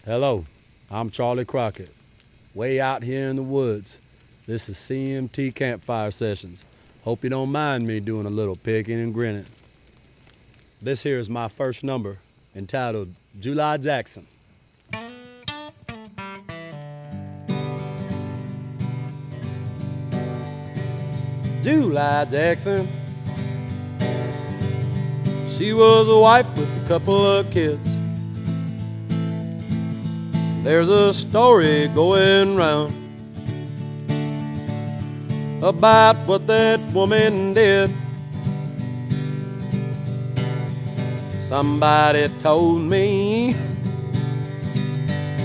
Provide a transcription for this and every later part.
Hello, I'm Charley Crockett, way out here in the woods. This is CMT Campfire Sessions. Hope you don't mind me doing a little picking and grinning. This here is my first number, entitled July Jackson. July Jackson, she was a wife with a couple of kids. There's a story going round about what that woman did. Somebody told me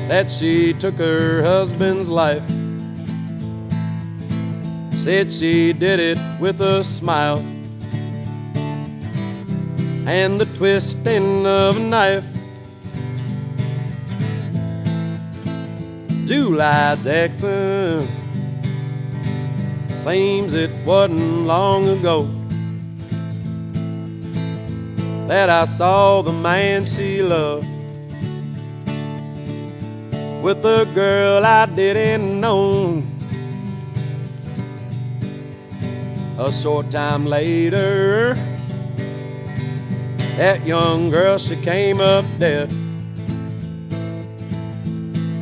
that she took her husband's life. Said she did it with a smile and the twisting of a knife. July Jackson, seems it wasn't long ago that I saw the man she loved with a girl I didn't know. A short time later, that young girl, she came up dead.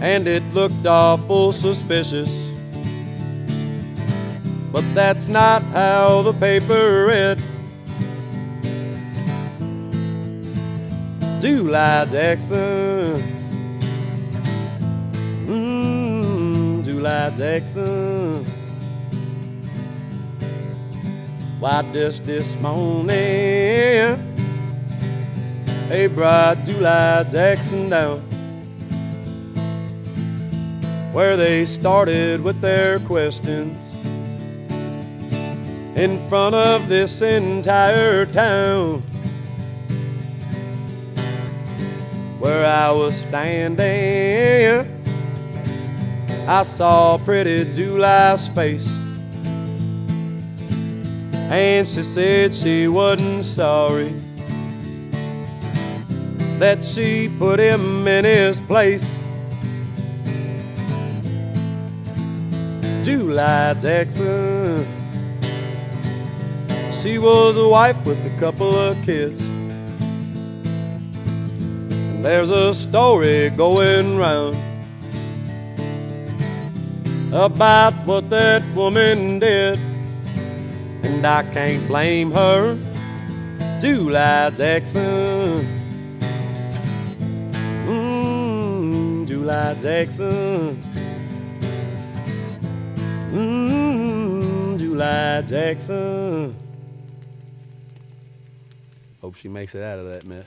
And it looked awful suspicious, but that's not how the paper read. July Jackson, July Jackson. Why just this morning they brought July Jackson down where they started with their questions in front of this entire town. Where I was standing, I saw pretty July's face, and she said she wasn't sorry that she put him in his place. July Jackson, she was a wife with a couple of kids. And there's a story going round about what that woman did, and I can't blame her. July Jackson, July Jackson, July Jackson. Hope she makes it out of that mess.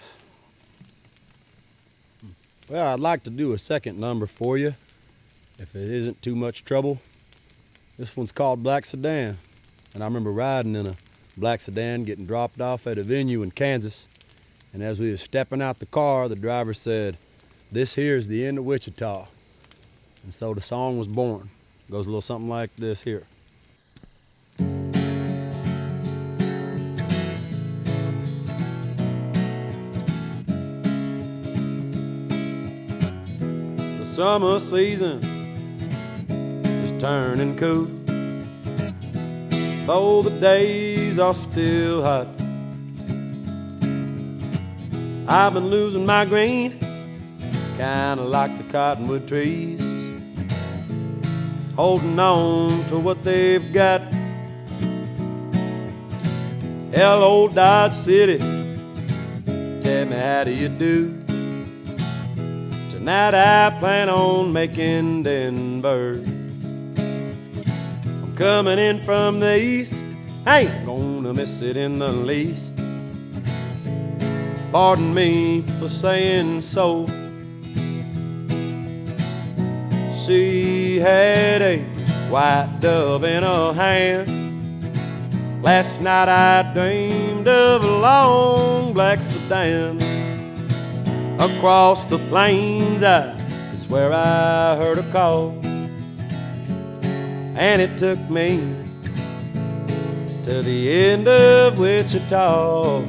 Well, I'd like to do a second number for you, if it isn't too much trouble. This one's called Black Sedan, and I remember riding in a black sedan, getting dropped off at a venue in Kansas, and as we were stepping out the car, the driver said, "This here's the end of Wichita." And so the song was born. It goes a little something like this here. The summer season is turning cool, though the days are still hot. I've been losing my green, kinda like the cottonwood trees, holding on to what they've got. Hell, old Dodge City, tell me how do you do? Tonight I plan on making Denver. I'm coming in from the east, I ain't gonna miss it in the least. Pardon me for saying so. She had a white dove in her hand. Last night I dreamed of a long black sedan. Across the plains I could swear I heard her call, and it took me to the end of Wichita.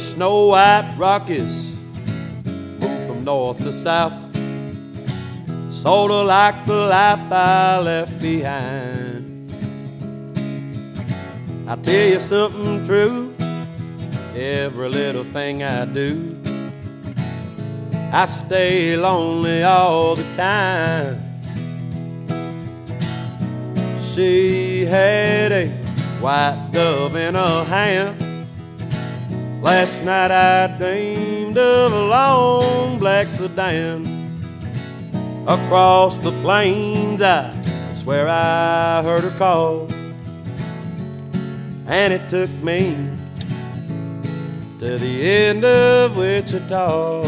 snow-white Rockies moved from north to south, sorta like the life I left behind. I tell you something true, every little thing I do, I stay lonely all the time. She had a white dove in her hand. Last night I dreamed of a long black sedan. Across the plains I swear I heard her call, and it took me to the end of Wichita.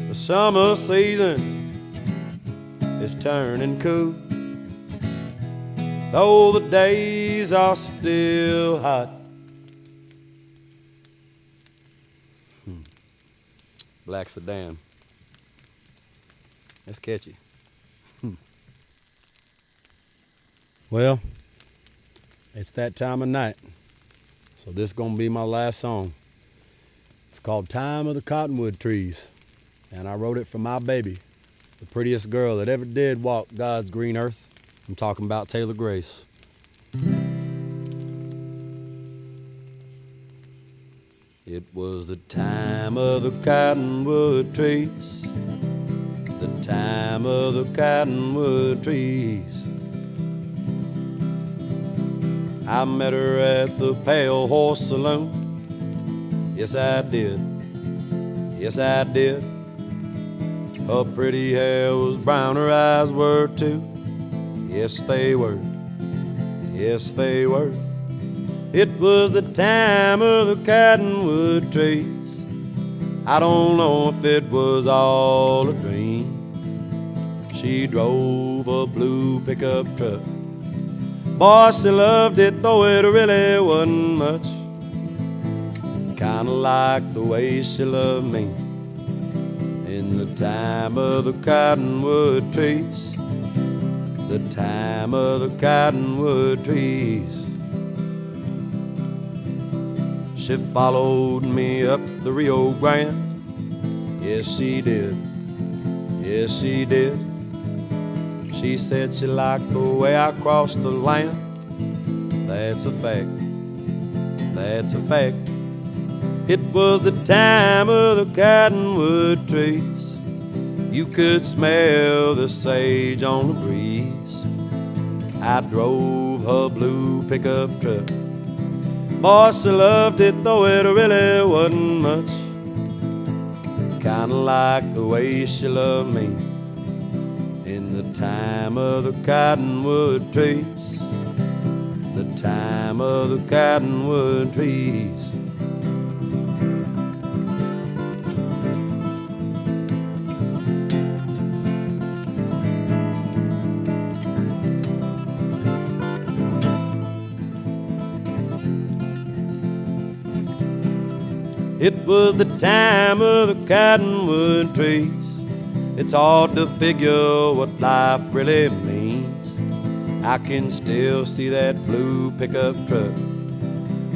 The summer season is turning cool, though the days are still hot. Black Sedan. That's catchy. Well, it's that time of night, so this is gonna be my last song. It's called Time of the Cottonwood Trees, and I wrote it for my baby, the prettiest girl that ever did walk God's green earth. I'm talking about Taylor Grace. It was the time of the cottonwood trees, the time of the cottonwood trees. I met her at the Pale Horse Saloon. Yes, I did. Yes, I did. Her pretty hair was brown, her eyes were too. Yes, they were. Yes, they were. It was the time of the cottonwood trees. I don't know if it was all a dream. She drove a blue pickup truck. Boy, she loved it, though it really wasn't much. Kinda like the way she loved me in the time of the cottonwood trees, the time of the cottonwood trees. She followed me up the Rio Grande. Yes, she did. Yes, she did. She said she liked the way I crossed the land. That's a fact. That's a fact. It was the time of the cottonwood trees. You could smell the sage on the breeze. I drove her blue pickup truck. Boy, she loved it, though it really wasn't much. Kinda like the way she loved me in the time of the cottonwood trees, the time of the cottonwood trees. It was the time of the cottonwood trees. It's hard to figure what life really means. I can still see that blue pickup truck.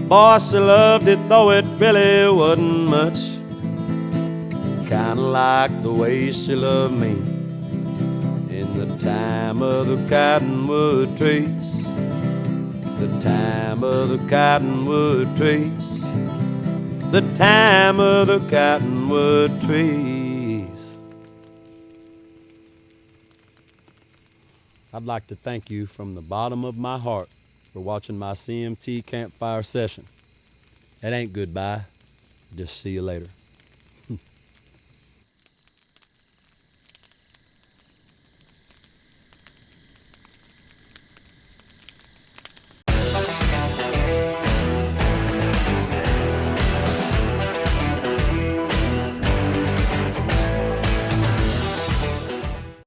Boy, she loved it, though it really wasn't much. Kinda like the way she loved me in the time of the cottonwood trees, the time of the cottonwood trees, the time of the cottonwood trees. I'd like to thank you from the bottom of my heart for watching my CMT Campfire session. It ain't goodbye, just see you later.